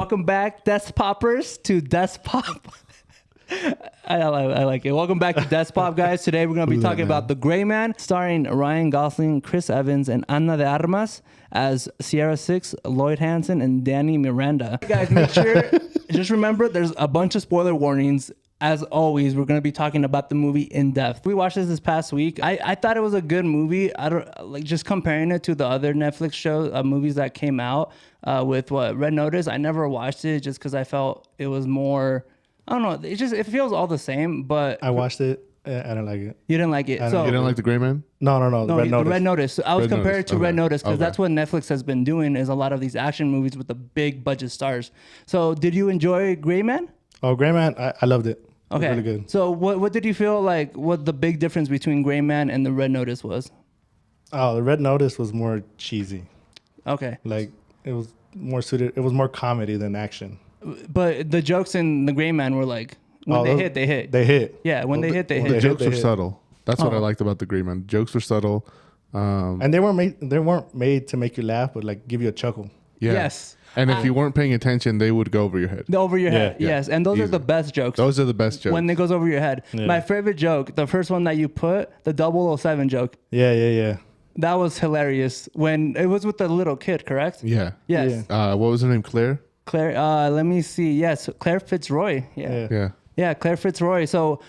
Welcome back, Deskpoppers, to Deskpop. I like it. Welcome back to Deskpop, guys. Today we're going to be talking about The Gray Man, starring Ryan Gosling, Chris Evans, and Ana de Armas as Sierra Six, Lloyd Hansen, and Danny Miranda. Guys, make sure, just remember, there's a bunch of spoiler warnings. As always, we're going to be talking about the movie in depth. We watched this past week. I thought it was a good movie. I don't like just comparing it to the other Netflix shows, movies that came out with Red Notice. I never watched it just because I felt it was more. I don't know. It feels all the same. But I watched it. I didn't like it. You didn't like it. You didn't like The Gray Man? No. Red Notice. I was comparing it to Red Notice because Okay. that's what Netflix has been doing. Is a lot of these action movies with the big budget stars. So, did you enjoy Gray Man? Oh, Gray Man, I loved it. Okay. It was really good. So what did you feel like, what the big difference between Gray Man and the Red Notice was? Oh, the Red Notice was more cheesy. Okay. Like, it was more suited. It was more comedy than action. But the jokes in the Gray Man were like, when they hit. They hit. Yeah, when they hit, they The hit. jokes were subtle. That's what I liked about The Gray Man. Jokes were subtle. And they weren't made to make you laugh, but like give you a chuckle. Yeah. Yes. And if you weren't paying attention, they would go over your head. Over your head, Yeah. yes. And those are Easy. the best jokes. Those are the best jokes. When it goes over your head. Yeah. My favorite joke, the first one that you put, the 007 joke. Yeah. That was hilarious. When it was with the little kid, correct? Yeah. Yes. What was her name? Claire? Claire, let me see. Yes, Claire Fitzroy. Yeah. Yeah, Claire Fitzroy. So,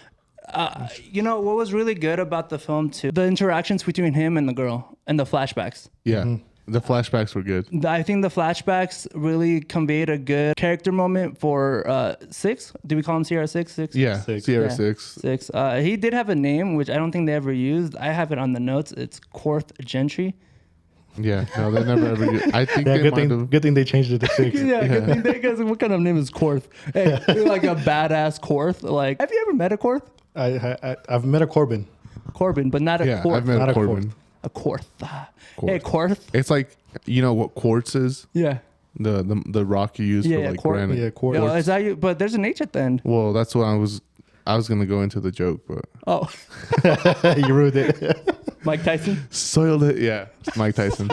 you know, what was really good about the film, too? The interactions between him and the girl and the flashbacks. Yeah. Mm-hmm. The flashbacks were good. I think the flashbacks really conveyed a good character moment for Six. Do we call him Sierra Six? Yeah. Six. Sierra Yeah. 6. Six. He did have a name, which I don't think they ever used. I have it on the notes. It's Quarth Gentry. Yeah. No, they never ever used. I think Yeah, they might have. good thing they changed it to 6. Yeah, good thing they, because what kind of name is Quarth? Hey, you're like a badass Quarth. Like, have you ever met a Quarth? I've met a Corbin. Corbin, but not a Yeah. Quarth. I've met Not a a Corbin. A Quarth. Hey, Quarth. It's like, you know what quartz is? Yeah. The rock you use for like quartz. granite. Yeah, Corbin. Yo, is that you? But there's an H at the end. Well, that's what I was gonna go into the joke, but Oh, You ruined it. Mike Tyson. soiled it. Yeah, Mike Tyson.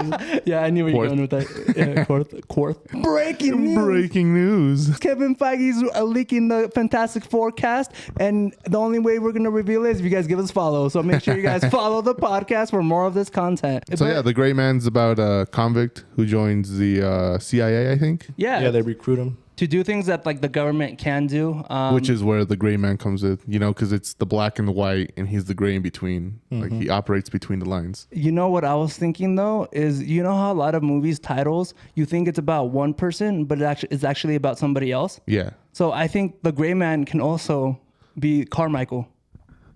Yeah, I knew where you were going with that. Yeah, Quarth. Breaking news. Breaking news. Kevin Feige's leaking the Fantastic Forecast, and the only way we're gonna reveal it is if you guys give us follow. So make sure you guys follow the podcast for more of this content. So yeah, The Gray Man's about a convict who joins the CIA, I think, yeah, They recruit him. to do things that like the government can do. which is where the Gray Man comes in. You know, because it's the black and the white, and he's the gray in between. Like he operates between the lines. You know what I was thinking though is, you know how a lot of movies titles you think it's about one person, but it's actually about somebody else. Yeah. So I think the Gray Man can also be Carmichael.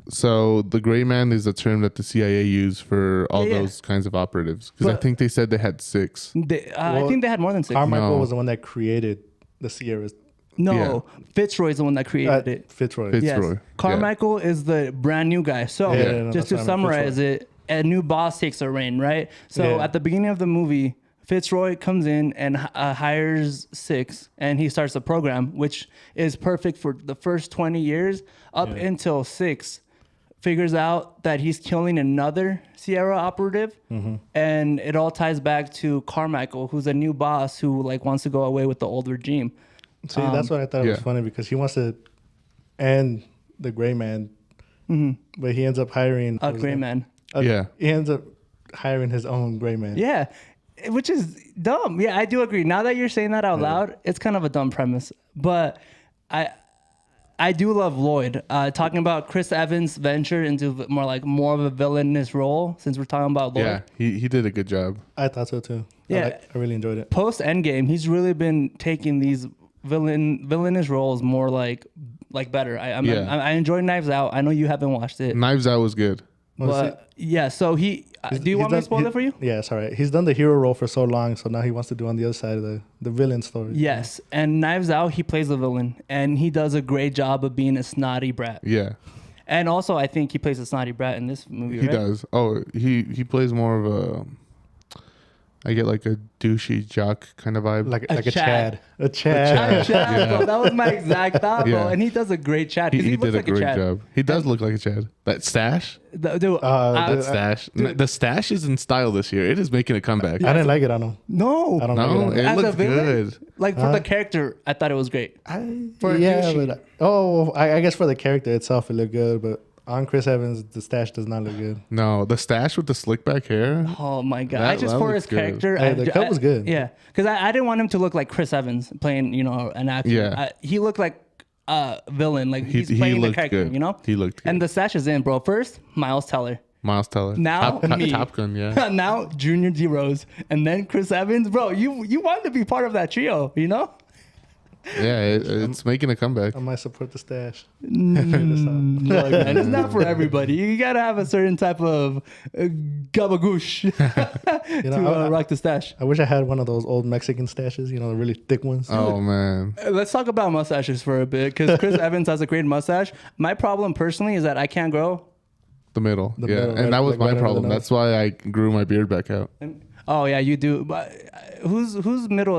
So the Gray Man is a term that the CIA used for all Yeah. those kinds of operatives. Because I But- think they said they had 6. I think they had more than 6. Carmichael No. was the one that created the Sierras. No, Fitzroy's the one that created it. Fitzroy. Fitzroy. Yes. Carmichael is the brand new guy. So Yeah, just that's to what I meant, summarize it, a new boss takes a reign, right? So Yeah. at the beginning of the movie, Fitzroy comes in and hires Six, and he starts a program, which is perfect for the first 20 years up until Six figures out that he's killing another Sierra operative, and it all ties back to Carmichael, who's a new boss who like wants to go away with the old regime. See, that's what I thought was Yeah. funny because he wants to end the Gray Man, but he ends up hiring A Gray Man. Yeah. He ends up hiring his own Gray Man. Yeah, which is dumb. Yeah, I do agree. Now that you're saying that out loud, it's kind of a dumb premise. But I do love Lloyd. Talking about Chris Evans' venture into more of a villainous role, since we're talking about Lloyd. Yeah. He did a good job. I thought so too. Yeah. I really enjoyed it. Post Endgame, he's really been taking these villainous roles more like better. I enjoy Knives Out. I know you haven't watched it, Knives Out was good. but yeah. So he. Do you want me to spoil it for you? Yeah, it's all right. He's done the hero role for so long, so now he wants to do on the other side of the villain story. Yes, and Knives Out, he plays the villain, and he does a great job of being a snotty brat. Yeah. And also, I think he plays a snotty brat in this movie. He right? does. Oh, he plays more of a I get like a douchey jock kind of vibe. Like A a Chad. Chad. A Chad. Chad, bro. That was my exact thought, bro. Yeah. And he does a great Chad. 'Cause he looks did a like great Chad. job. He does look like a Chad. That stash, Dude, Dude, stash. dude. The stash is in style this year. It is making a comeback. I didn't like it on him. no. I don't No, like it it As a looks villain? good. Like for the character, I thought it was great. For yeah, douchey. but I guess for the character itself, it looked good. But on Chris Evans, the stash does not look good. No, the stash with the slick back hair. Oh my god! That- I just that for looks his good. character, Hey, the cut was good. Yeah, because I didn't want him to look like Chris Evans playing, an actor. Yeah. He looked like a villain, like he's He playing the looked character. good. You know, He looked good. And the stash is in, bro. First, Miles Teller. Miles Teller. Now me. Top Gun, yeah. Now Junior D Rose, and then Chris Evans, bro. You want to be part of that trio, you know? Yeah, it's making a comeback. I might support the stash. Look, man, it's not for everybody. You gotta have a certain type of gabagoosh to rock the stash. I wish I had one of those old Mexican stashes, the really thick ones. Oh man. Let's talk about mustaches for a bit, because Chris Evans has a great mustache. My problem personally is that I can't grow. The middle. The yeah. middle, And right, that was like my right under the problem. nose. That's why I grew my beard back out. Oh yeah, you do. But whose middle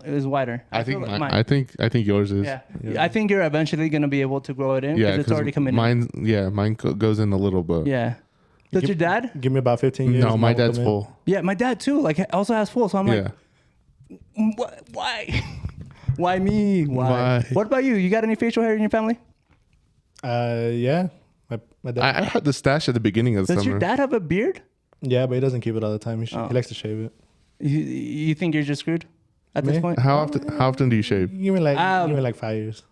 is wider? I think feel like I think yours is. Yeah. I think you're eventually gonna be able to grow it in because Yeah, it's already coming mine, Yeah, mine goes in a little bit. in. Yeah. Does your dad? Give me about 15 years. No, my mine will dad's come in. full. Yeah, my dad too. Like also has full. So I'm like, Yeah. Why? Why me? Why? What about you? You got any facial hair in your family? Yeah. My dad. I had the stash at the beginning of the Does summer. your dad have a beard? Yeah, but he doesn't keep it all the time. He Oh. likes to shave it. You think you're just screwed at this Me? point? How often do you shave? Give me like 5 years.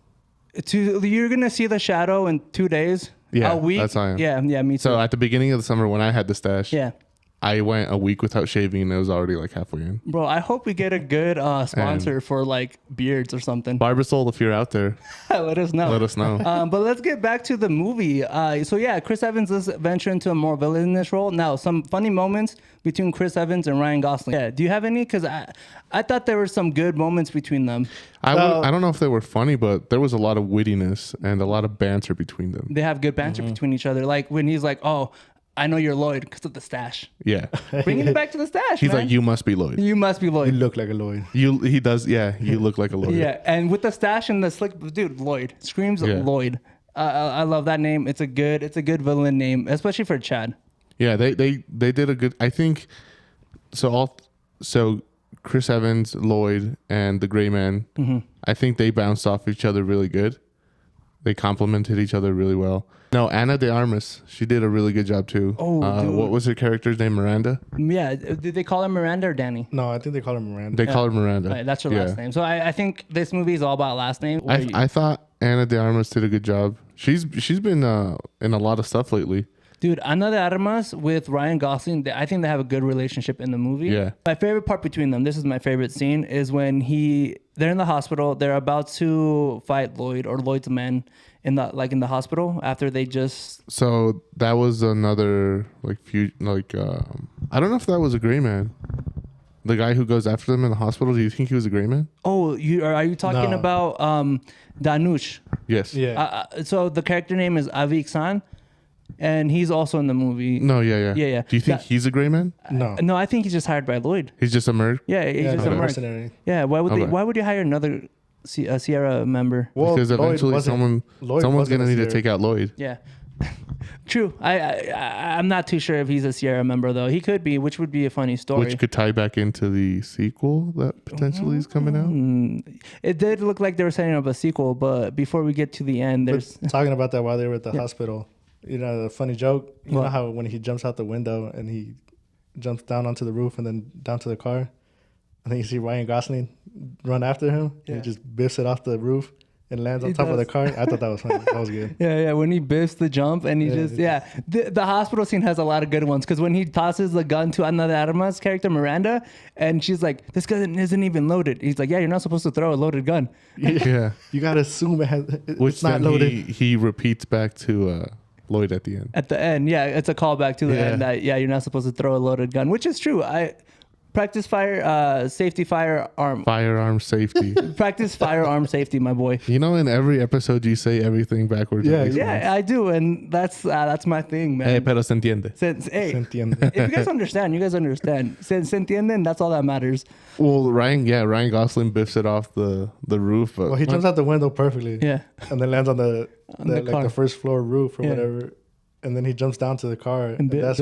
You're gonna see the shadow in 2 days. Yeah, a week. that's how I am. Yeah, me too. So at the beginning of the summer when I had the stash, yeah, I went a week without shaving and it was already like halfway in. bro. I hope we get a good sponsor for like beards or something. Barbasol, if you're out there, Let us know. let us know. But let's get back to the movie. So yeah, Chris Evans does venture into a more villainous role. Now, some funny moments between Chris Evans and Ryan Gosling. Yeah, do you have any? Because I thought there were some good moments between them. I don't know if they were funny, but there was a lot of wittiness and a lot of banter between them. They have good banter between each other. Like when he's like, "Oh, I know you're Lloyd because of the stash." Yeah. Bringing it back to the stash. He's man. like, you must be Lloyd. You must be You Lloyd. look like a Lloyd. He does. Yeah. You look like a Lloyd. Yeah, and with the stash and the slick, dude, Lloyd screams Yeah. Lloyd. I love that name. It's a good villain name, especially for Chad. Yeah. They did a good. I think so. Chris Evans, Lloyd, and the Gray Man. Mm-hmm. I think they bounced off each other really good. They complemented each other really well. No, Ana de Armas, she did a really good job too. Oh, dude. What was her character's name? Miranda. Yeah, did they call her Miranda or Danny? No, I think they call him Miranda. They call her Miranda. Right, that's her Yeah. last name. So I think this movie is all about last name. I thought Ana de Armas did a good job. She's been in a lot of stuff lately. Dude, Ana de Armas with Ryan Gosling, I think they have a good relationship in the movie. Yeah. My favorite part between them, this is my favorite scene, is when they're in the hospital. They're about to fight Lloyd or Lloyd's men in the hospital after they just. So that was another I don't know if that was a Gray Man. The guy who goes after them in the hospital. Do you think he was a Gray Man? Oh, are you talking No. about Danush? Yes. Yeah. So the character name is Avik San, and he's also in the movie. No. Yeah. Yeah. Do you think he's a Gray Man? no. No, I think he's just hired by Lloyd. He's just a merc. Yeah, he's Yeah, just he's a a merc. mercenary. Yeah, why would Okay. why would you hire another Sierra member? Well, Because Lloyd eventually wasn't- Lloyd someone's wasn't gonna a need to Sierra. take out Lloyd. Yeah. True. I'm not too sure if he's a Sierra member though. He could be, which would be a funny story. Which could tie back into the sequel that potentially is coming out. It did look like they were setting up a sequel, but before we get to the end, there's Talking about that while they were at the hospital, the funny joke. You What? know how when he jumps out the window and he jumps down onto the roof and then down to the car, and then you see Ryan Gosling run after him. Yeah. And he just biffs it off the roof and lands on He top of the does. car. I thought that was funny. That was good. yeah, when he biffs the jump and he the hospital scene has a lot of good ones because when he tosses the gun to Ana de Armas character Miranda and she's like, "This gun isn't even loaded." He's like, "Yeah, you're not supposed to throw a loaded gun." Yeah. You gotta assume Which it's not then loaded. he repeats back to Lloyd at the end. At the end, yeah, it's a callback to the Yeah. end that you're not supposed to throw a loaded gun, which is true. Practice safety firearm. Firearm safety. Practice firearm safety, my boy. You know, in every episode you say everything backwards. Yeah, Yeah, I do, and that's my thing, man. Hey, pero se entiende. Hey, Se entiende. if you guys understand, you guys understand. Se entienden, that's all that matters. Well, Ryan Gosling biffs it off the roof. But Well, he jumps out the window perfectly. Yeah. And then lands on the car. the first floor roof or Yeah. whatever. And then he jumps down to the car. And that's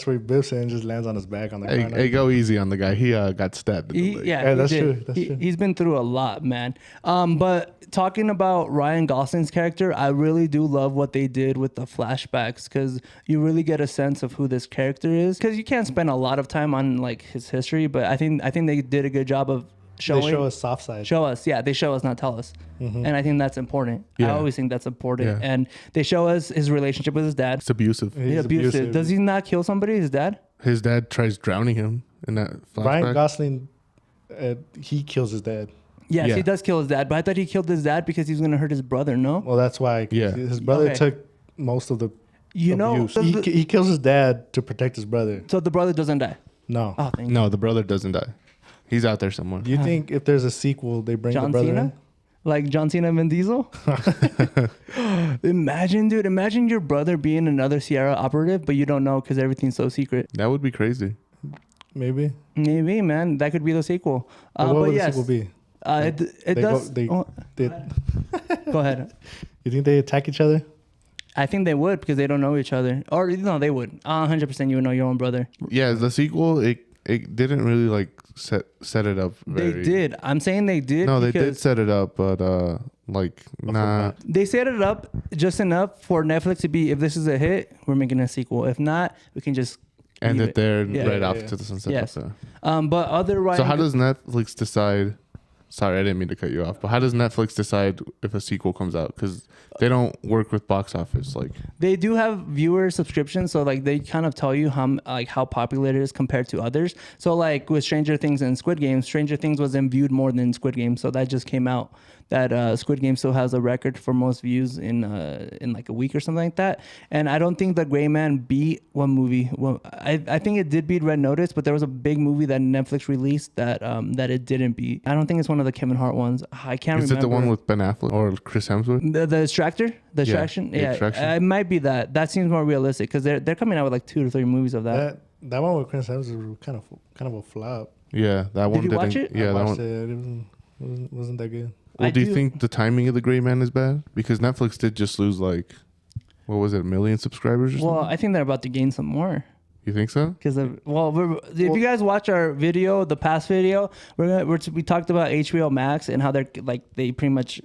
where he biffs it and just lands on his back on the car. Hey, go easy on the guy. He got stabbed. In the leg. Yeah, that's he true. did. That's true. He's been through a lot, man. But talking about Ryan Gosling's character, I really do love what they did with the flashbacks because you really get a sense of who this character is. Because you can't spend a lot of time on like his history, but I think they did a good job of showing. They show us soft side. Show us, yeah. They show us, not tell us. And I think that's important. I Yeah. always think that's important. Yeah. And they show us his relationship with his dad. It's abusive. He's abusive. Does he not kill somebody, his dad? His dad tries drowning him in that flashback. Ryan Gosling, he kills his dad. Yes, Yeah. he does kill his dad, but I thought he killed his dad because he was going to hurt his brother, no? Well, that's why. Yeah. His brother Okay. took most of the You know, abuse. He kills his dad to protect his brother. so the brother doesn't die. No. Oh, thank No, the brother doesn't die. He's out there somewhere. Do you think if there's a sequel, they bring John the brother Cena? in? Like John Cena and Vin Diesel? Imagine, dude. Imagine your brother being another Sierra operative, but you don't know because everything's so secret. That would be crazy. Maybe. Maybe, man. That could be the sequel. But what But would yes, the sequel be? it does. They, Go ahead. you think they attack each other? I think they would because they don't know each other. Or no, they would. 100% you would know your own brother. Yeah, the sequel it didn't really like set it up. They did. I'm saying they did. No, they did because set it up, but like nah. They set it up just enough for Netflix to be, if this is a hit, we're making a sequel. If not, we can just End leave it there Yeah. right Yeah, off yeah. to the sunset. Yes. So But otherwise, how does Netflix decide? Sorry, I didn't mean to cut you off. But how does Netflix decide if a sequel comes out? Because they don't work with box office. Like they do have viewer subscriptions, so like they kind of tell you how popular it is compared to others. So like with Stranger Things and Squid Game, Stranger Things was viewed more than Squid Game, so that just came out. That Squid Game still has a record for most views in like a week or something like that. And I don't think The Gray Man beat one movie. Well, I think it did beat Red Notice, but there was a big movie that Netflix released that it didn't beat. I don't think it's one of the Kevin Hart ones. I can't remember. is it the one with Ben Affleck or Chris Hemsworth? The Extractor? The Yeah, Extraction? The Yeah, Extraction. it might be that. That seems more realistic because they're coming out with like 2 to 3 movies of that. That one with Chris Evans was kind of a flop. Yeah, that one you didn't. watch it? Yeah, I that watched one. it wasn't that good. Well, I do you do- think the timing of The Gray Man is bad? Because Netflix did just lose like, what was it, 1 million subscribers or Well, something? I think they're about to gain some more. You think so? Because if you guys watch our video, the past video, we talked about HBO Max and how they pretty much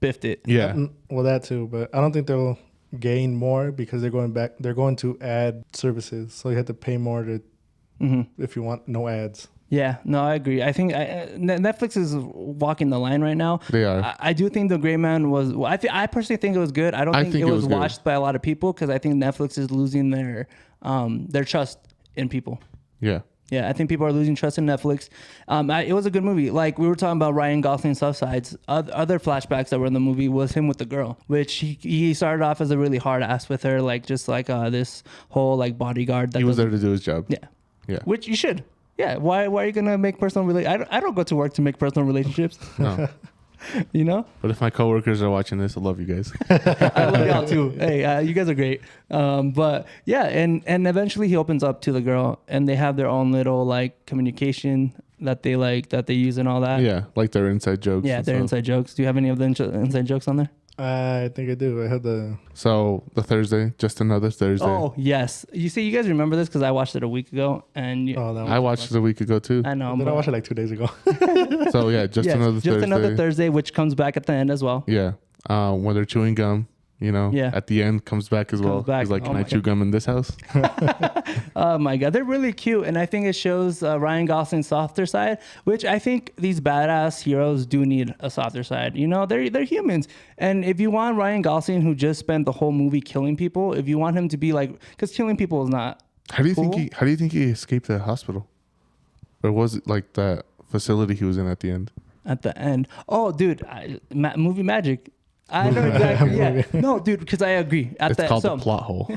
biffed it. Yeah. Well, that too, but I don't think they'll gain more because they're going to add services, so you have to pay more to if you want no ads. Yeah, no, I agree. I think Netflix is walking the line right now. They are. I do think The Gray Man was. I personally think it was good. I don't think it was good. watched by a lot of people because I think Netflix is losing their trust in people. Yeah. Yeah, I think people are losing trust in Netflix. It was a good movie. Like we were talking about Ryan Gosling's Soft Sides. Other flashbacks that were in the movie was him with the girl, which he started off as a really hard ass with her, like just like this whole like bodyguard. That He was there to do his job. Yeah. Yeah. Which you should. Yeah. Why are you gonna make personal I don't go to work to make personal relationships. No. You know. But if my coworkers are watching this, I love you guys. I love y'all too. Hey, you guys are great. But yeah, and eventually he opens up to the girl, and they have their own little like communication that they use and all that. Yeah, like their inside jokes. Yeah, and their stuff. inside jokes. Do you have any of the inside jokes on there? I think I do. I had the. So the Thursday, just another Thursday. Oh yes. You see, you guys remember this because I watched it a week ago, and Oh, that I watched it a week ago too. I know. Then I but- watched it like 2 days ago. So yeah, just yes, another just Thursday. another Thursday, which comes back at the end as well. Yeah, when they're chewing gum, Yeah. at the end comes back as well. back. He's like, Oh "Can I my chew gum in this house?" Oh my god, they're really cute, and I think it shows Ryan Gosling's softer side, which I think these badass heroes do need a softer side. You know, they're humans, and if you want Ryan Gosling, who just spent the whole movie killing people, if you want him to be like, because killing people is not. How do you Cool. think he escaped the hospital, or was it like that facility he was in at the end? At the end, oh dude, movie magic. I know exactly. Yeah. No, dude, because I agree. It's called the plot hole.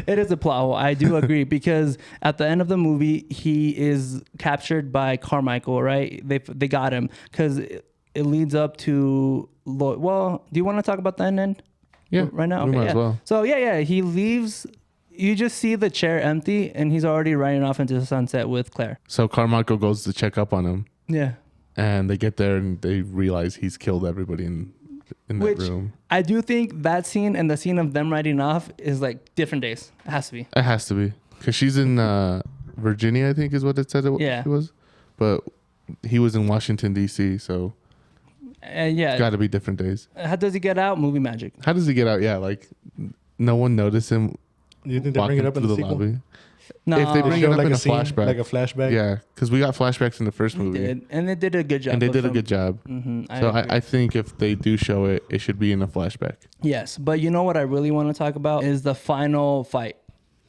It is a plot hole. I do agree because at the end of the movie, he is captured by Carmichael, right? They got him because it leads up to Lloyd. Well, do you want to talk about the end? Yeah, Right now? we Okay, might yeah. as well. So, yeah. He leaves. You just see the chair empty and he's already riding off into the sunset with Claire. So Carmichael goes to check up on him. Yeah. And they get there and they realize he's killed everybody in that room. I do think that scene and the scene of them riding off is like different days. It has to be. It has to be. Because she's in Virginia, I think is what it said she was. But he was in Washington, D.C., so yeah. got to be different days. How does he get out? Movie magic. How does he get out? Yeah, like no one noticed him. You think they bring it up in the sequel? lobby. No, If they bring it up like in a scene, flashback. like a flashback. Yeah, because we got flashbacks in the first movie. And they did a good job. And they did a good job. So I think if they do show it, it should be in a flashback. Yes, but you know what I really want to talk about is the final fight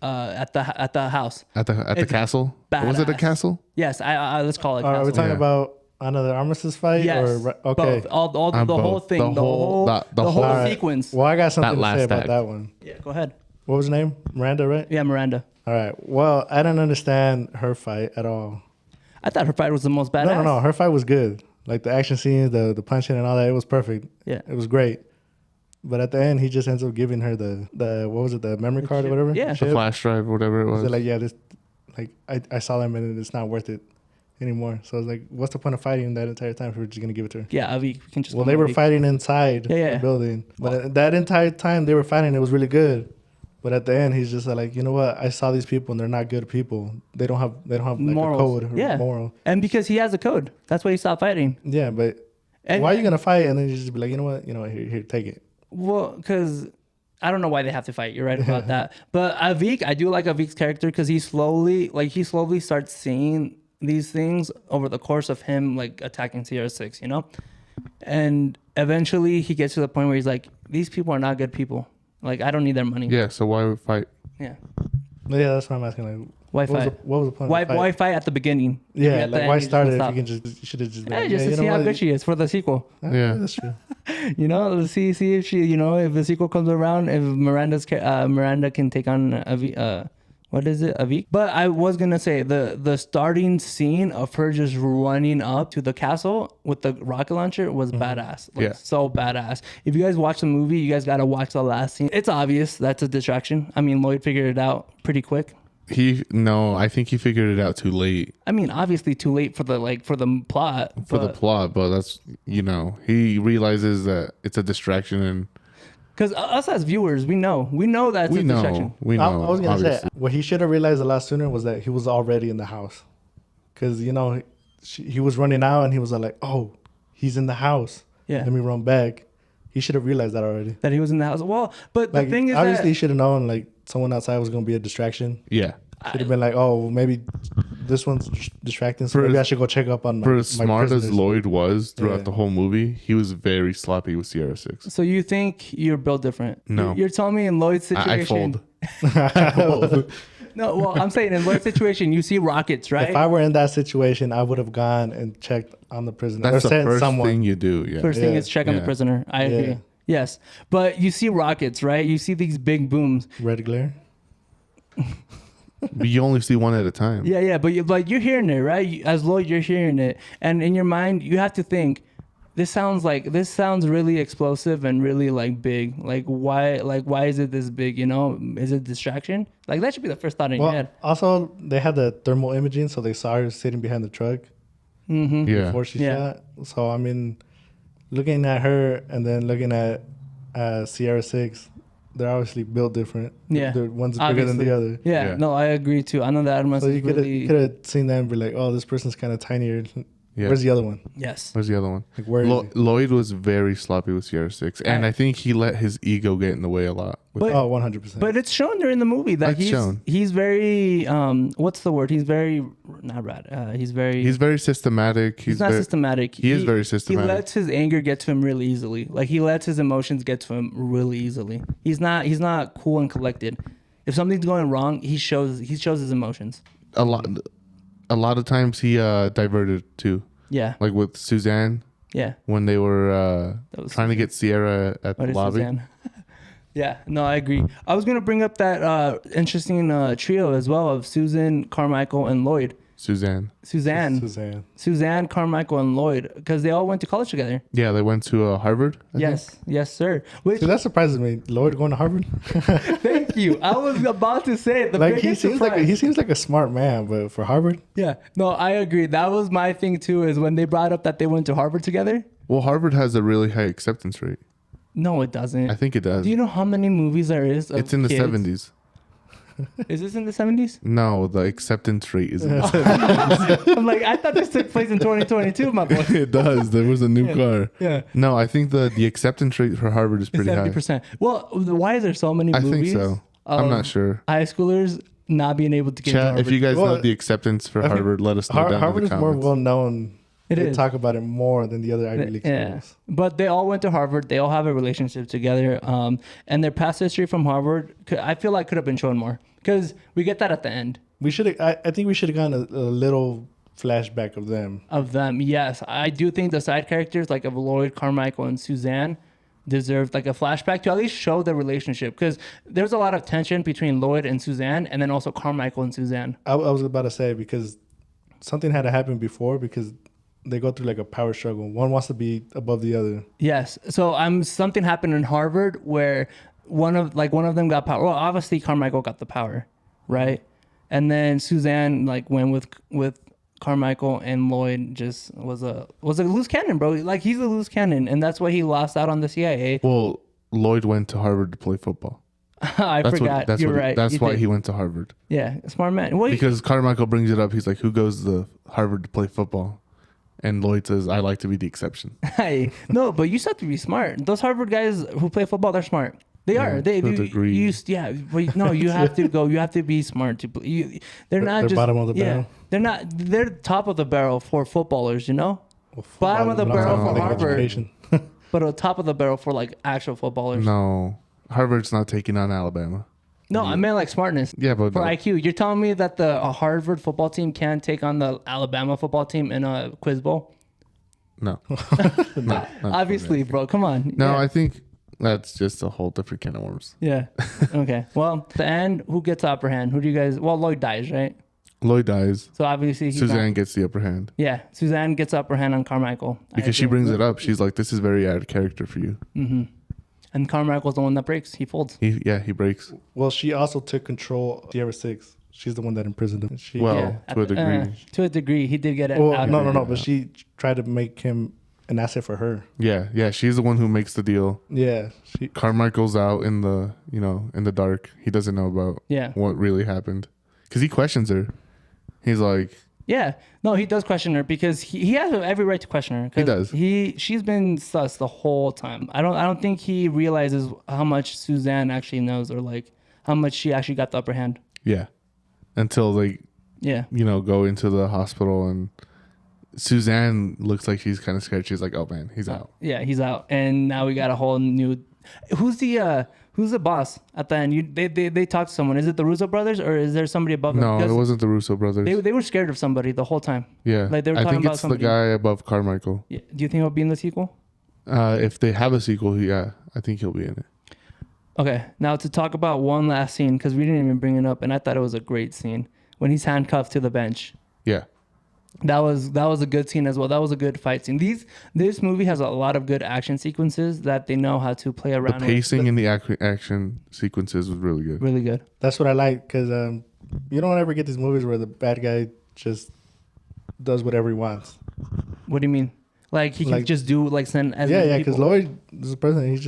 at the house. At the castle? Badass. Was it a castle? Yes, I let's call it. Are we castle. talking about another Armas fight? Yes. Or, okay. Both. All the Both. whole thing, the whole Alright. sequence. Well, I got something to last say about act. that one. Yeah, go ahead. What was her name? Miranda, right? Yeah, Miranda. All right. Well, I didn't understand her fight at all. I thought her fight was the most badass. No. Her fight was good. Like the action scenes, the punching and all that, it was perfect. Yeah. It was great. But at the end, he just ends up giving her the what was it, the memory card or whatever? Yeah. The flash drive, whatever it was. So like, yeah, this, like I saw them and it's not worth it anymore. So I was like, what's the point of fighting that entire time if we're just gonna give it to her? Yeah, Avi can just. Well, they were fighting inside Yeah. the building, but that entire time they were fighting, it was really good. But at the end, he's just like, you know what? I saw these people and they're not good people. They don't have like Morals. a code or Yeah. moral. And because he has a code, that's why he stopped fighting. Yeah, but And why are you gonna fight and then you just be like, you know what? Here, take it. Well, because I don't know why they have to fight. You're right about that. But Avik, I do like Avik's character because he slowly starts seeing these things over the course of him like attacking CR6, you know? And eventually he gets to the point where he's like, these people are not good people. Like, I don't need their money. Yeah, so why would fight? Yeah. Yeah, that's what I'm asking. Like, Why fight? What was the point? Why, of the fight? why fight at the beginning? Yeah, At the like end, why you just start it? If stop. you should have just. Been Yeah, like, just to you see know how what? good she is for the sequel. Yeah. That's true. You know, see if she, if the sequel comes around, if Miranda can take on what is it, Avik? But I was gonna say the starting scene of her just running up to the castle with the rocket launcher was badass. Like, Yeah. so badass. If you guys watch the movie, you guys gotta watch the last scene. It's obvious that's a distraction. I mean, Lloyd figured it out pretty quick. I think he figured it out too late I mean, obviously too late for the plot. for the plot, but that's he realizes that it's a distraction and Because us as viewers, we know that's a distraction. we know. I was gonna obviously. say what he should have realized a lot sooner was that he was already in the house, because he was running out and he was like, oh, he's in the house. Yeah. Let me run back. He should have realized that already. That he was in the house. Well, but Like the thing is obviously that he should have known like someone outside was gonna be a distraction. Yeah. Should have been like, oh, maybe this one's distracting, so For maybe as- I should go check up on my For as my smart as prisoners. Lloyd was throughout Yeah. the whole movie, he was very sloppy with Sierra 6. So you think you're built different? No. You're telling me in Lloyd's situation. I fold. No, well, I'm saying in Lloyd's situation, you see rockets, right? If I were in that situation, I would have gone and checked on the prisoner. That's or the sent first someone. thing you do. Yeah. First thing Yeah. is check on the Yeah. prisoner. I agree. Yeah. Yes, but you see rockets, right? You see these big booms. Red glare. But you only see one at a time. Yeah, but you're hearing it, right? As Lloyd, you're hearing it, and in your mind, you have to think, this sounds really explosive and really like big. Like why is it this big? Is it distraction? Like that should be the first thought in your Well, head. also they had the thermal imaging, so they saw her sitting behind the truck Yeah. before she Yeah. shot. So I mean, looking at her and then looking at Sierra 6, they're obviously built different. Yeah, The one's bigger than the other. Yeah, Yeah. no, I agree too. I know that Armas So is you could really have seen them and be like, oh, this person's kind of tinier. Yeah. Where's the other one? yes. Where's the other one? Like, where is he? Lloyd was very sloppy with Sierra 6. And I think he let his ego get in the way a lot. But- Oh, 100%. But it's shown during the movie that It's shown. he's very what's the word? He's very not rad. He's He's very systematic. he's not systematic. He is very systematic. He lets his anger get to him really easily. Like he lets his emotions get to him really easily. He's not cool and collected. If something's going wrong, he shows his emotions. A lot of times he diverted too. Yeah. Like with Suzanne. Yeah. when they were That was trying to get Sierra at What the is lobby. Suzanne? Yeah, no, I agree. I was gonna bring up that interesting trio as well of Susan, Carmichael, and Lloyd. Suzanne. Suzanne, Carmichael, and Lloyd, because they all went to college together. Yeah, they went to Harvard. I think. Yes, sir. Which See, that surprises me. Lloyd going to Harvard. thank you. I was about to say the Like he biggest seems surprise. he seems like a smart man, but for Harvard, Yeah, no, I agree. That was my thing too. Is when they brought up that they went to Harvard together. Well, Harvard has a really high acceptance rate. No, it doesn't. I think it does. Do you know how many movies there is? Of It's in the kids? 70s. Is this in the 70s? No, the acceptance rate is in the 70s. I'm like, I thought this took place in 2022, my boy. It does. There was a new car. Yeah. No, I think the acceptance rate for Harvard is pretty high. 70%. Well, why is there so many I movies? think so. I'm not sure. High schoolers not being able to get into Chat, Harvard. if you guys Well, know the acceptance for I think Harvard, let us know down Harvard in is the more comments. well known. It They is. talk about it more than the other Ivy League Yeah, schools. but they all went to Harvard. They all have a relationship together. And their past history from Harvard, I feel like could have been shown more because we get that at the end We should. I think we should have gotten a little flashback of them. of them. Yes, I do think the side characters like of Lloyd, Carmichael, and Suzanne deserved like a flashback to at least show the relationship because there's a lot of tension between Lloyd and Suzanne, and then also Carmichael and Suzanne. I was about to say because something had to happen before because they go through like a power struggle. One wants to be above the other. Yes. So something happened in Harvard where one of them got power. Well, obviously Carmichael got the power, right? And then Suzanne like went with Carmichael, and Lloyd just was a loose cannon, bro. Like he's a loose cannon, and that's why he lost out on the CIA. Well, Lloyd went to Harvard to play football. I forgot. You're right. That's You why did. he went to Harvard. Yeah, smart man. Well, Because Carmichael brings it up. He's like, who goes to Harvard to play football? And Lloyd says, I like to be the exception. hey, no, but you still have to be smart. Those Harvard guys who play football, they're smart. They are. They to a degree. But no, you have to go. You have to be smart to play. They're not They're just bottom of the barrel. They're not. They're top of the barrel for footballers. You know, bottom of the barrel for Harvard, Education. but on top of the barrel for like actual footballers. No, Harvard's not taking on Alabama. No, I meant like smartness. Yeah, but For no. IQ, you're telling me that the Harvard football team can take on the Alabama football team in a quiz bowl? No. No, Obviously, bro. Come on. No, Yeah. I think that's just a whole different can of worms. Yeah. Okay. Well, the end. Who gets the upper hand? Who do you guys? Well, Lloyd dies, right? Lloyd dies. So obviously, he's Suzanne not- gets the upper hand. Yeah, Suzanne gets upper hand on Carmichael Because she brings it up. She's like, this is very out of character for you. and Carmichael's the one that breaks. He folds. He breaks. Well, she also took control of Sierra 6. She's the one that imprisoned him. She, Well, to a degree. To a degree, he did get it. well, out. no. But she tried to make him an asset for her. Yeah. She's the one who makes the deal. Yeah. Carmichael's out in the, in the dark. He doesn't know about Yeah. what really happened. Because he questions her. He's like, Yeah. No, he does question her because he has every right to question her. 'Cause He does. She's been sus the whole time. I don't think he realizes how much Suzanne actually knows or like how much she actually got the upper hand. yeah. Until they, Yeah. go into the hospital and Suzanne looks like she's kind of scared. She's like, oh man, he's out. Yeah, he's out, and now we got a whole new. Who's the boss at the end? They talk to someone. Is it the Russo brothers or is there somebody above them? No, it Because wasn't the Russo brothers. They were scared of somebody the whole time. yeah. like they were I talking think about it's somebody. the guy above Carmichael. Yeah. Do you think he'll be in the sequel? If they have a sequel, yeah, I think he'll be in it. Okay, now to talk about one last scene because we didn't even bring it up, and I thought it was a great scene when he's handcuffed to the bench. Yeah. That was a good scene as well. That was a good fight scene. This movie has a lot of good action sequences that they know how to play The around with. pacing in the action sequences was really good. Really good. That's what I like because you don't ever get these movies where the bad guy just does whatever he wants. What do you mean? Like he can Like- just do like send as Yeah, many yeah. Because people. Lloyd is the president.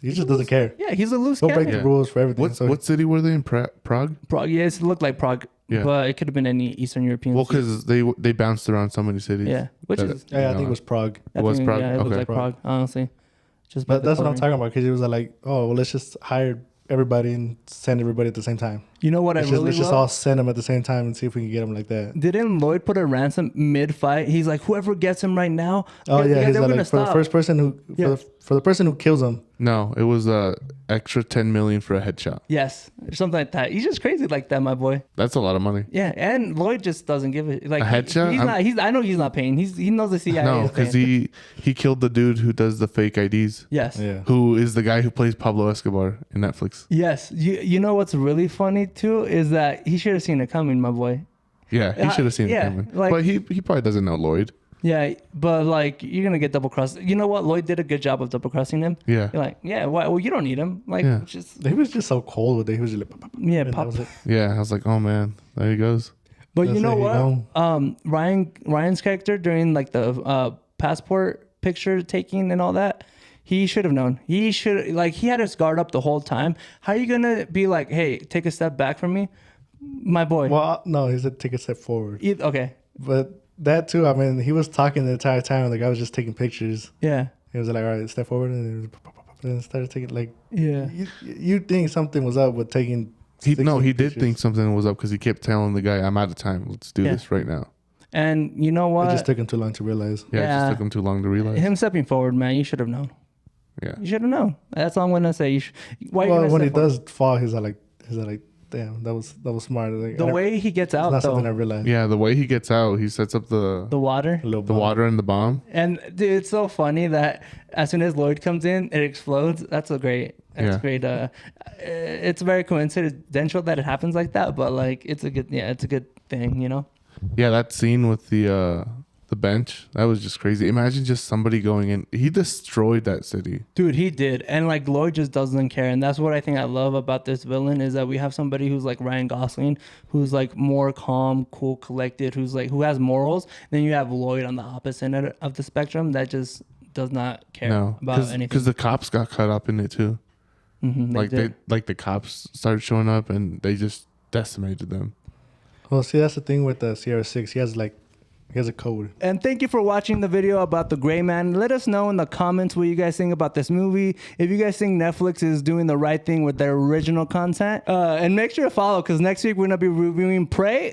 He just doesn't care. Yeah, he's a loose He'll cannon. break the Yeah. rules for everything. What city were they in? Prague? Prague. Yes, it looked like Prague, Yeah. but it could have been any Eastern European. Well, city. because they bounced around so many cities. Yeah, which that- is Yeah, I think it was Prague. I It was think, Prague? Yeah, it looked Okay. like Prague. Honestly, just But by the that's what I'm coloring. talking about because he was like, oh, well, let's just hire everybody and send everybody at the same time. You know what I really Let's just love? all send him at the same time and see if we can get him like that. Didn't Lloyd put a ransom mid-fight? He's like, whoever gets him right now. Oh yeah, he's they're gonna like for the stop. first person who for the person who kills him. No, it was extra 10 million for a headshot. Yes, or something like that. He's just crazy like that, my boy. That's a lot of money. Yeah, and Lloyd just doesn't give it. Like A headshot? He's not. I know he's not paying. He knows the CIA. No, is because paying. he killed the dude who does the fake IDs. Yes. Yeah. Who is the guy who plays Pablo Escobar in Netflix? Yes. You know what's really funny too is that he should have seen it coming, my boy. Yeah, he should have seen yeah, it coming. like- But he probably doesn't know Lloyd. Yeah, but like you're gonna get double crossed. You know what? Lloyd did a good job of double crossing him. Yeah. You're like, yeah, why? Well, you don't need him. Like, Yeah. just He was just so cold with it. He was just like, yeah, and that pop. was it. Yeah, I was like, oh man, there he goes. But That's you know it, he what? gone. Ryan's character during like the passport picture taking and all that, he should have known. He should he had his guard up the whole time. How are you gonna be like, hey, take a step back from me, my boy? Well, no, he said take a step forward. Okay, But that too, I mean, he was talking the entire time. Like I was just taking pictures. yeah, He was like, all right, step forward, and then started taking like. yeah. You think something was up with taking? He 16 did pictures. think something was up because he kept telling the guy, I'm out of time. Let's do Yeah. this right now. And you know It what? just took him too long to realize. Yeah, it Yeah. just took him too long to realize. Him stepping forward, man. You should have known. Yeah. You should have known. That's all I'm gonna say. Why? Well, you when he step forward? does fall, he's like, damn, that was smart. Like, The way he gets it's out not something I though, realized. Yeah, the way he gets out, he sets up the the water. A little the bump. water and the bomb. And dude, it's so funny that as soon as Lloyd comes in, it explodes. That's great. Yeah. Great. It's very coincidental that it happens like that, but like it's a good thing, you know. Yeah, that scene with the bench, that was just crazy. Imagine just somebody going in. He destroyed that city. Dude, he did, and like Lloyd just doesn't care, and that's what I think I love about this villain is that we have somebody who's like Ryan Gosling, who's like more calm, cool, collected, who has morals. Then you have Lloyd on the opposite end of the spectrum that just does not care No, about anything. because the cops got caught up in it too. The cops started showing up and they just decimated them. Well, see, that's the thing with the CR6. He has a code. And thank you for watching the video about The Gray Man. Let us know in the comments what you guys think about this movie. If you guys think Netflix is doing the right thing with their original content. And make sure to follow because next week we're going to be reviewing Prey.